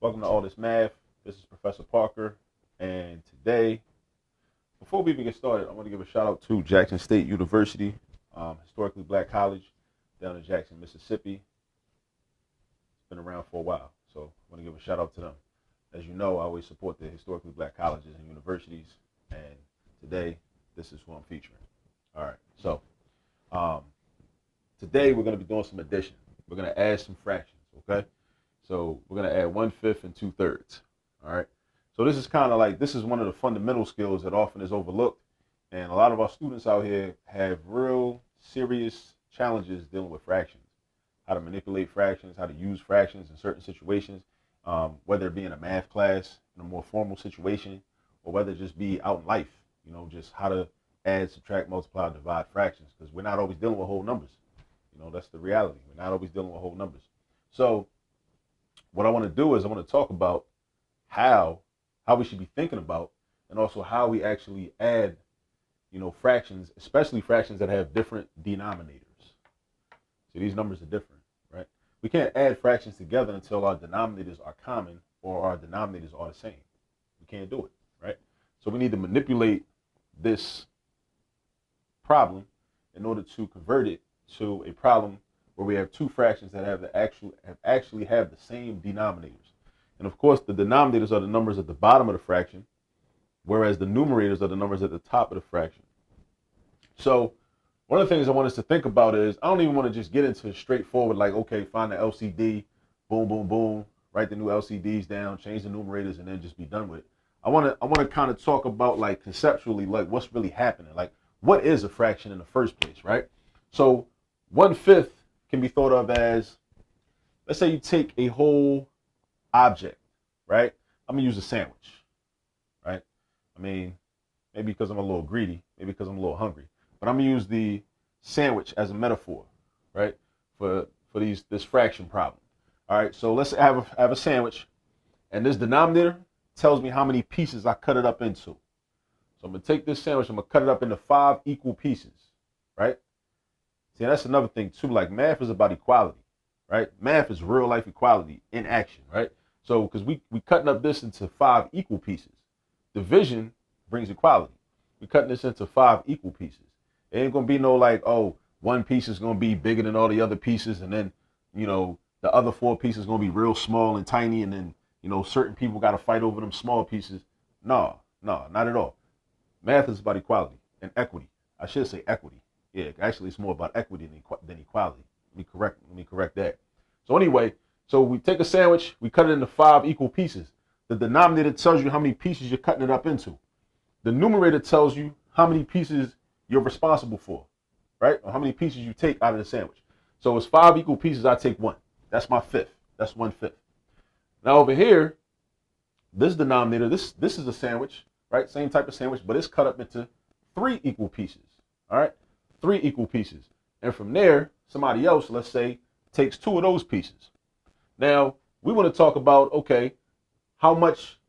Welcome to All This Math. This is Professor Parker, and today, before we even get started, I want to give a shout out to Jackson State University, historically black college down in Jackson, Mississippi. It's been around for a while, so I want to give a shout out to them. As you know, I always support the historically black colleges and universities, and today, this is who I'm featuring. All right, so um, today we're going to be doing some addition. We're going to add some fractions, okay? So we're going to add 1/5 and 2/3. All right. So this is kind of like, this is one of the fundamental skills that often is overlooked. And a lot of our students out here have real serious challenges dealing with fractions, how to manipulate fractions, how to use fractions in certain situations, whether it be in a math class, in a more formal situation, or whether it just be out in life, just how to add, subtract, multiply, divide fractions, because we're not always dealing with whole numbers. That's the reality. We're not always dealing with whole numbers. So what I want to do is I want to talk about how we should be thinking about, and also how we actually add, fractions, especially fractions that have different denominators. So these numbers are different, right? We can't add fractions together until our denominators are common or our denominators are the same. We can't do it, right? So we need to manipulate this problem in order to convert it to a problem where we have two fractions that actually have the same denominators. And of course, the denominators are the numbers at the bottom of the fraction, whereas the numerators are the numbers at the top of the fraction. So one of the things I want us to think about is, I don't even want to just get into straightforward, like, okay, find the LCD, boom, boom, boom, write the new LCDs down, change the numerators, and then just be done with it. I want to kind of talk about, like, conceptually, like, what's really happening, like, what is a fraction in the first place, right? So 1/5 can be thought of as, let's say you take a whole object, right? I'm gonna use a sandwich, right? I mean, maybe because I'm a little greedy, maybe because I'm a little hungry, but I'm gonna use the sandwich as a metaphor, right? For this fraction problem. All right, so let's have a sandwich, and this denominator tells me how many pieces I cut it up into. So I'm gonna take this sandwich, I'm gonna cut it up into 5 equal pieces, right? See, that's another thing too. Like, math is about equality, right? Math is real life equality in action, right? So, because we cutting up this into 5 equal pieces. Division brings equality. We cutting this into 5 equal pieces. It ain't gonna be no, like, oh, one piece is gonna be bigger than all the other pieces, and then the other 4 pieces gonna be real small and tiny, and then certain people got to fight over them small pieces. No, no, not at all. Math is about equality and equity. I should say equity. Yeah, actually, it's more about equity than equality. Let me correct that. So anyway, so we take a sandwich, we cut it into 5 equal pieces. The denominator tells you how many pieces you're cutting it up into. The numerator tells you how many pieces you're responsible for, right? Or how many pieces you take out of the sandwich. So it's 5 equal pieces. I take 1. That's my fifth. That's 1/5. Now over here, this denominator, this is a sandwich, right? Same type of sandwich, but it's cut up into 3 equal pieces. All right, 3 equal pieces. And from there, somebody else, let's say, takes 2 of those pieces. Now, we want to talk about, okay, how much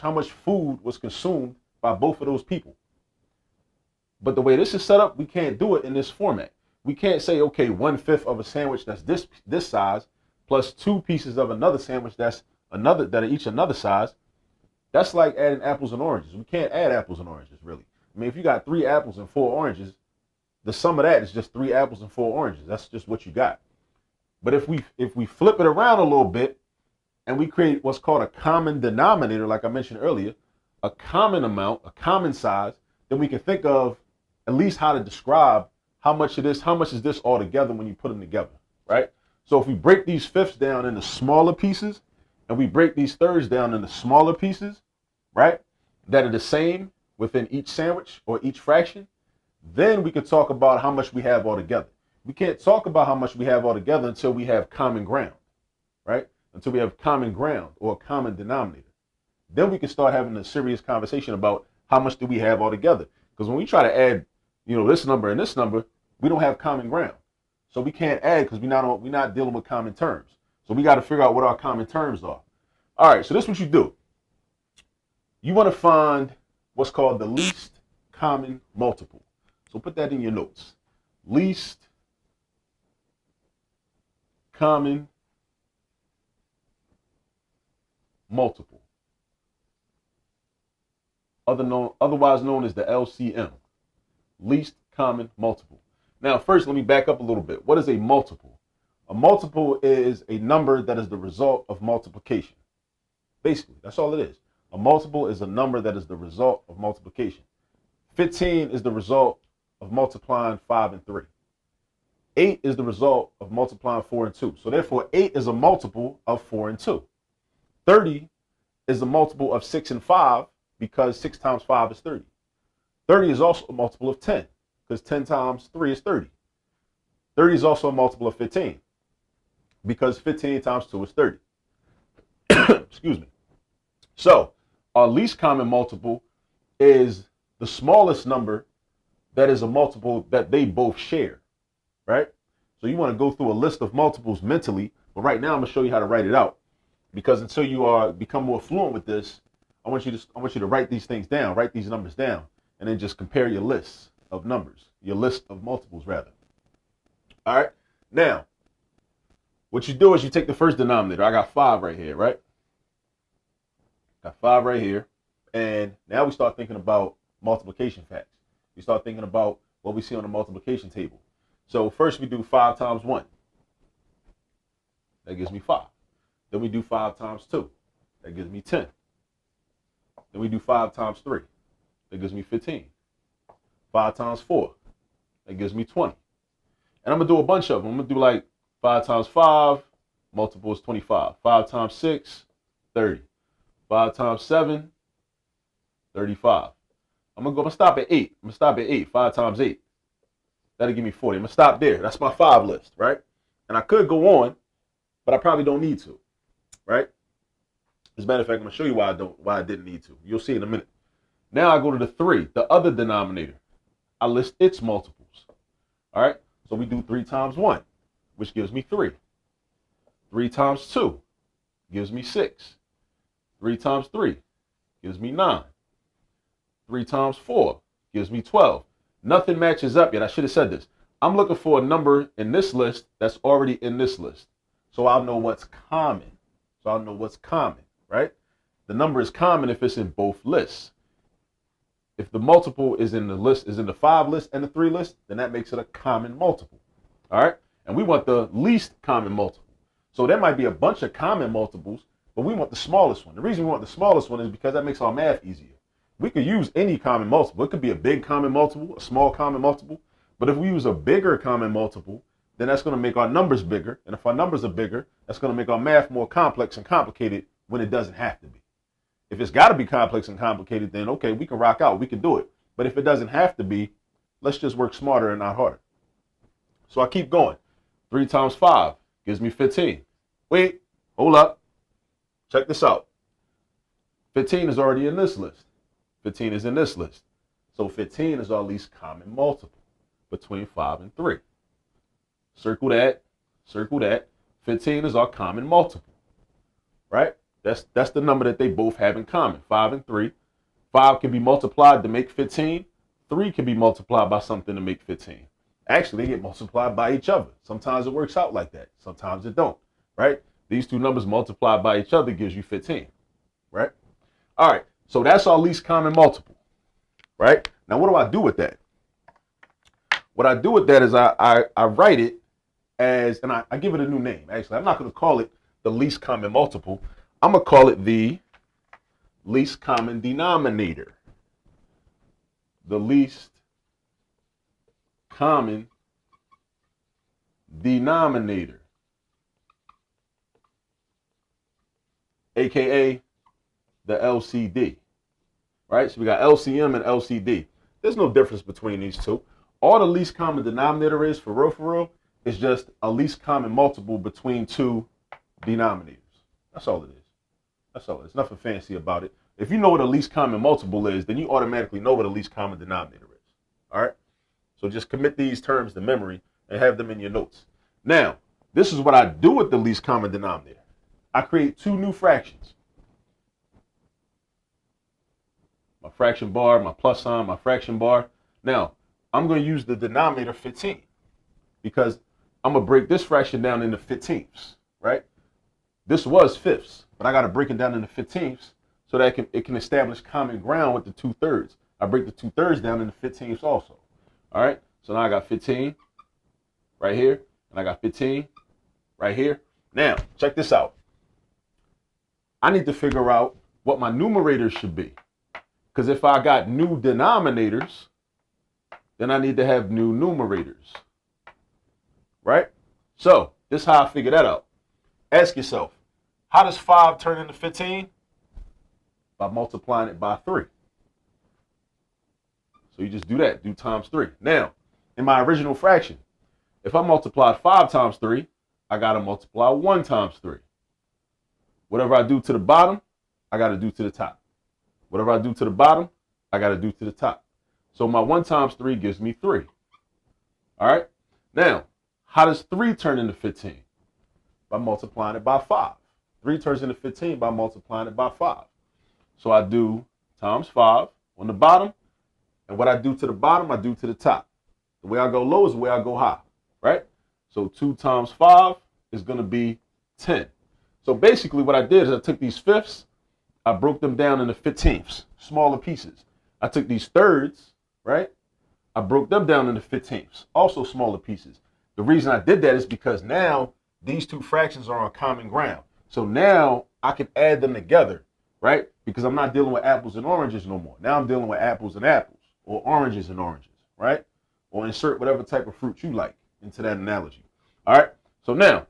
how much food was consumed by both of those people. But the way this is set up, we can't do it in this format. We can't say, okay, 1/5 of a sandwich that's this size plus 2 pieces of another sandwich that are each another size. That's like adding apples and oranges. We can't add apples and oranges, really. I mean, if you got 3 apples and 4 oranges, the sum of that is just 3 apples and 4 oranges. That's just what you got. But if we flip it around a little bit and we create what's called a common denominator, like I mentioned earlier, a common amount, a common size, then we can think of at least how to describe how much is this all together when you put them together, right? So if we break these fifths down into smaller pieces and we break these thirds down into smaller pieces, right, that are the same within each sandwich or each fraction, then we can talk about how much we have altogether. We can't talk about how much we have altogether until we have common ground, right? Until we have common ground or a common denominator. Then we can start having a serious conversation about how much do we have altogether. Because when we try to add, this number and this number, we don't have common ground. So we can't add because we're not dealing with common terms. So we got to figure out what our common terms are. All right, so this is what you do. You want to find what's called the least common multiple. So put that in your notes. Least common multiple, otherwise known as the LCM, least common multiple. Now, first, let me back up a little bit. What is a multiple? A multiple is a number that is the result of multiplication. Basically, that's all it is. A multiple is a number that is the result of multiplication. 15 is the result of multiplying 5 and 3. 8 is the result of multiplying 4 and 2. So therefore, 8 is a multiple of 4 and 2. 30 is a multiple of 6 and 5 because 6 times 5 is 30. 30 is also a multiple of 10 because 10 times 3 is 30. 30 is also a multiple of 15 because 15 times 2 is 30. Excuse me. So our least common multiple is the smallest number that is a multiple that they both share, right? So you want to go through a list of multiples mentally, but right now I'm going to show you how to write it out, because until you become more fluent with this, I want you to write these things down, write these numbers down, and then just compare your lists of numbers, your list of multiples rather. All right. Now, what you do is you take the first denominator. I got 5 right here, right? Got 5 right here. And now we start thinking about multiplication facts. We start thinking about what we see on the multiplication table. So first we do 5 times 1. That gives me 5. Then we do 5 times 2. That gives me 10. Then we do 5 times 3. That gives me 15. 5 times 4. That gives me 20. And I'm going to do a bunch of them. I'm going to do like 5 times 5, multiple is 25. 5 times 6, 30. 5 times 7, 35. I'm going to stop at 8. I'm going to stop at 8. 5 times 8. That'll give me 40. I'm going to stop there. That's my 5 list, right? And I could go on, but I probably don't need to, right? As a matter of fact, I'm going to show you why I didn't need to. You'll see in a minute. Now I go to the 3, the other denominator. I list its multiples. All right? So we do 3 times 1, which gives me 3. 3 times 2 gives me 6. 3 times 3 gives me 9. 3 times 4 gives me 12. Nothing matches up yet. I should have said this. I'm looking for a number in this list that's already in this list. So I'll know what's common. Right? The number is common if it's in both lists. If the multiple is in the 5 list and the 3 list, then that makes it a common multiple. All right? And we want the least common multiple. So there might be a bunch of common multiples, but we want the smallest one. The reason we want the smallest one is because that makes our math easier. We could use any common multiple. It could be a big common multiple, a small common multiple. But if we use a bigger common multiple, then that's going to make our numbers bigger. And if our numbers are bigger, that's going to make our math more complex and complicated when it doesn't have to be. If it's got to be complex and complicated, then okay, we can rock out. We can do it. But if it doesn't have to be, let's just work smarter and not harder. So I keep going. 3 times 5 gives me 15. Wait, hold up. Check this out. 15 is already in this list. 15 is in this list. So 15 is our least common multiple between 5 and 3. Circle that. Circle that. 15 is our common multiple. Right? That's the number that they both have in common, 5 and 3. 5 can be multiplied to make 15. 3 can be multiplied by something to make 15. Actually, they get multiplied by each other. Sometimes it works out like that. Sometimes it don't, right? These two numbers multiplied by each other gives you 15, right? All right, so that's our least common multiple, right? Now, what do I do with that? What I do with that is I write it as, and I give it a new name, actually. I'm not going to call it the least common multiple. I'm going to call it the least common denominator. The least common denominator, aka the LCD, right? So we got LCM and LCD. There's no difference between these two. All the least common denominator is, for real, is just a least common multiple between two denominators. That's all it is. That's all. There's nothing fancy about it. If you know what a least common multiple is, then you automatically know what a least common denominator is. All right? So just commit these terms to memory and have them in your notes. Now, this is what I do with the least common denominator. I create two new fractions. My fraction bar, my plus sign, my fraction bar. Now, I'm going to use the denominator 15 because I'm going to break this fraction down into 15ths, right? This was fifths, but I got to break it down into 15ths so that it can establish common ground with the 2/3. I break the 2/3 down into 15ths also. All right, so now I got 15 right here, and I got 15 right here. Now, check this out. I need to figure out what my numerators should be. Because if I got new denominators, then I need to have new numerators. Right? So, this is how I figure that out. Ask yourself, how does 5 turn into 15? By multiplying it by 3. So you just do that, do times 3. Now, in my original fraction, if I multiplied 5 times 3, I got to multiply 1 times 3. Whatever I do to the bottom, I got to do to the top. Whatever I do to the bottom, I got to do to the top. So my 1 times 3 gives me 3. All right? Now, how does 3 turn into 15? By multiplying it by 5. 3 turns into 15 by multiplying it by 5. So I do times 5 on the bottom, and what I do to the bottom, I do to the top. The way I go low is the way I go high, right? So 2 times 5 is going to be 10. So basically what I did is I took these fifths, I broke them down into 15ths, smaller pieces. I took these thirds, right? I broke them down into 15ths, also smaller pieces. The reason I did that is because now these two fractions are on common ground. So now I can add them together, right? Because I'm not dealing with apples and oranges no more. Now I'm dealing with apples and apples, or oranges and oranges, right? Or insert whatever type of fruit you like into that analogy. All right. So now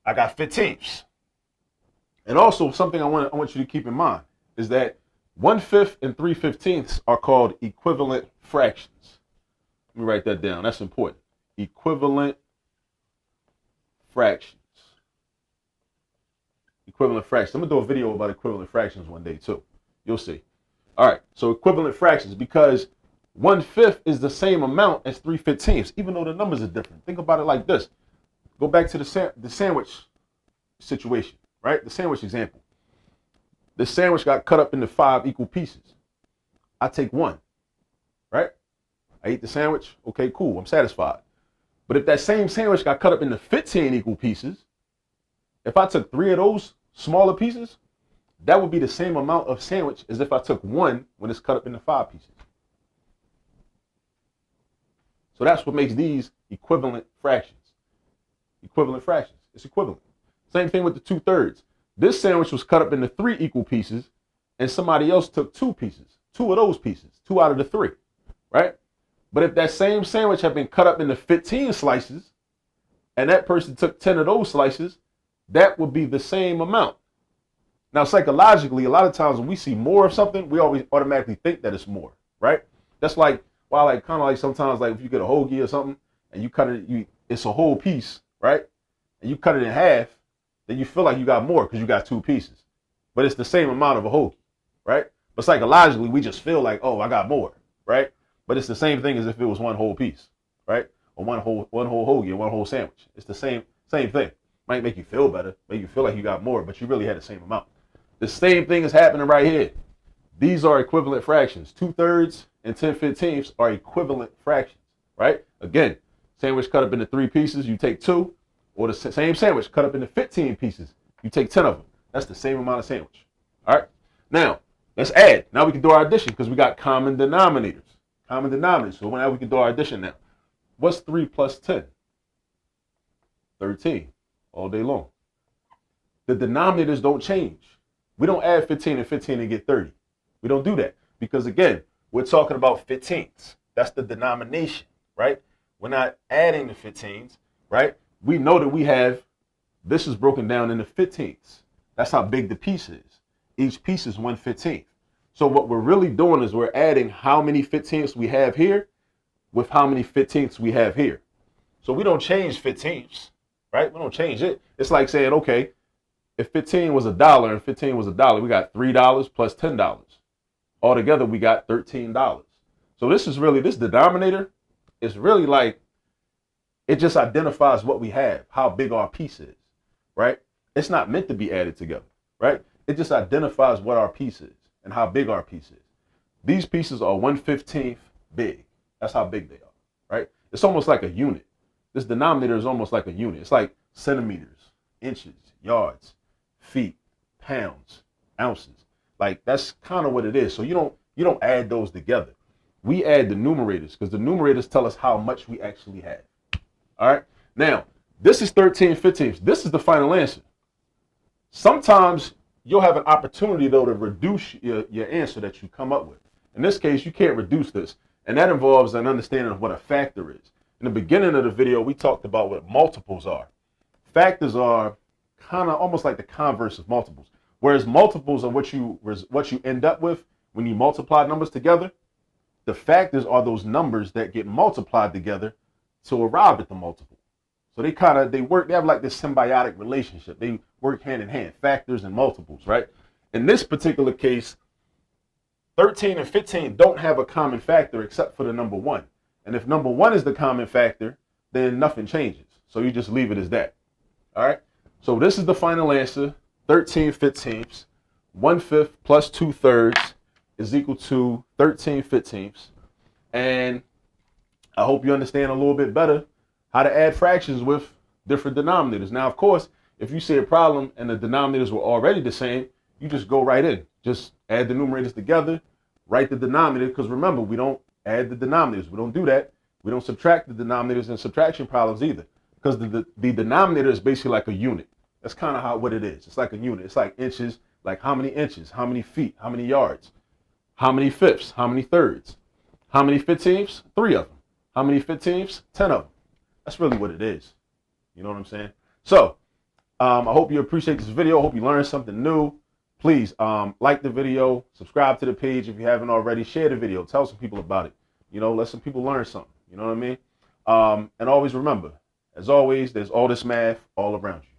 I got 15ths. And also something I want you to keep in mind is that 1/5 and 3/15 are called equivalent fractions. Let me write that down. That's important. Equivalent fractions. Equivalent fractions. I'm going to do a video about equivalent fractions one day too. You'll see. All right. So equivalent fractions, because 1/5 is the same amount as 3/15, even though the numbers are different. Think about it like this. Go back to the sandwich situation, right? The sandwich example. The sandwich got cut up into 5 equal pieces. I take 1, right? I eat the sandwich. Okay, cool. I'm satisfied. But if that same sandwich got cut up into 15 equal pieces, if I took 3 of those smaller pieces, that would be the same amount of sandwich as if I took 1 when it's cut up into 5 pieces. So that's what makes these equivalent fractions. Equivalent fractions. It's equivalent. Same thing with the 2/3. This sandwich was cut up into 3 equal pieces, and somebody else took 2 pieces. 2 of those pieces. 2 out of the 3. Right? But if that same sandwich had been cut up into 15 slices, and that person took 10 of those slices, that would be the same amount. Now, psychologically, a lot of times when we see more of something, we always automatically think that it's more, right? That's like why, like, kind of like sometimes, like if you get a hoagie or something and you cut it, it's a whole piece, right? And you cut it in half, then you feel like you got more because you got 2 pieces, but it's the same amount of a hoagie, right? But psychologically, we just feel like, oh, I got more, right? But it's the same thing as if it was one whole piece, right? Or one whole hoagie or one whole sandwich. It's the same thing. Might make you feel better, make you feel like you got more, but you really had the same amount. The same thing is happening right here. These are equivalent fractions. 2/3 and 10/15 are equivalent fractions, right? Again, sandwich cut up into 3 pieces, you take 2, or the same sandwich cut up into 15 pieces, you take 10 of them. That's the same amount of sandwich. All right. Now let's add. Now we can do our addition because we got common denominators. Common denominators. So now we can do our addition now. What's 3 plus 10? 13. All day long. The denominators don't change. We don't add 15 and 15 and get 30. We don't do that because, again, we're talking about 15ths. That's the denomination, right? We're not adding the 15s, right? We know that we have, this is broken down into 15ths. That's how big the piece is. Each piece is 1/15. So what we're really doing is we're adding how many 15ths we have here with how many 15ths we have here. So we don't change 15ths, right? We don't change it. It's like saying, okay, if 15 was $1 and 15 was $1, we got $3 plus $10. Altogether, we got $13. So this denominator is really like, it just identifies what we have, how big our piece is, right? It's not meant to be added together, right? It just identifies what our piece is and how big our piece is. These pieces are 1/15 big. That's how big they are, right? It's almost like a unit. This denominator is almost like a unit. It's like centimeters, inches, yards. feet, pounds, ounces. Like that's kind of what it is. So you don't add those together. We add the numerators because the numerators tell us how much we actually have. All right. Now, this is 13/15. This is the final answer. Sometimes you'll have an opportunity, though, to reduce your answer that you come up with. In this case, you can't reduce this. And that involves an understanding of what a factor is. In the beginning of the video, we talked about what multiples are. Factors are kind of almost like the converse of multiples. Whereas multiples are what you end up with when you multiply numbers together. The factors are those numbers that get multiplied together to arrive at the multiple. So they have like this symbiotic relationship. They work hand in hand, factors and multiples, right? In this particular case, 13 and 15 don't have a common factor except for the number 1. And if number 1 is the common factor, then nothing changes. So you just leave it as that. All right. So this is the final answer. 13/15. 1/5 plus 2/3 is equal to 13/15. And I hope you understand a little bit better how to add fractions with different denominators. Now, of course, if you see a problem and the denominators were already the same, you just go right in. Just add the numerators together, write the denominator, because remember, we don't add the denominators. We don't do that. We don't subtract the denominators in subtraction problems either, because the denominator is basically like a unit. That's kind of what it is. It's like a unit. It's like inches, like how many inches, how many feet, how many yards, how many fifths, how many thirds, how many 15ths, 3 of them, how many 15ths, 10 of them. That's really what it is. You know what I'm saying? So I hope you appreciate this video. I hope you learned something new. Please like the video, subscribe to the page if you haven't already, share the video, tell some people about it. You know, let some people learn something. You know what I mean? And always remember, as always, there's all this math all around you.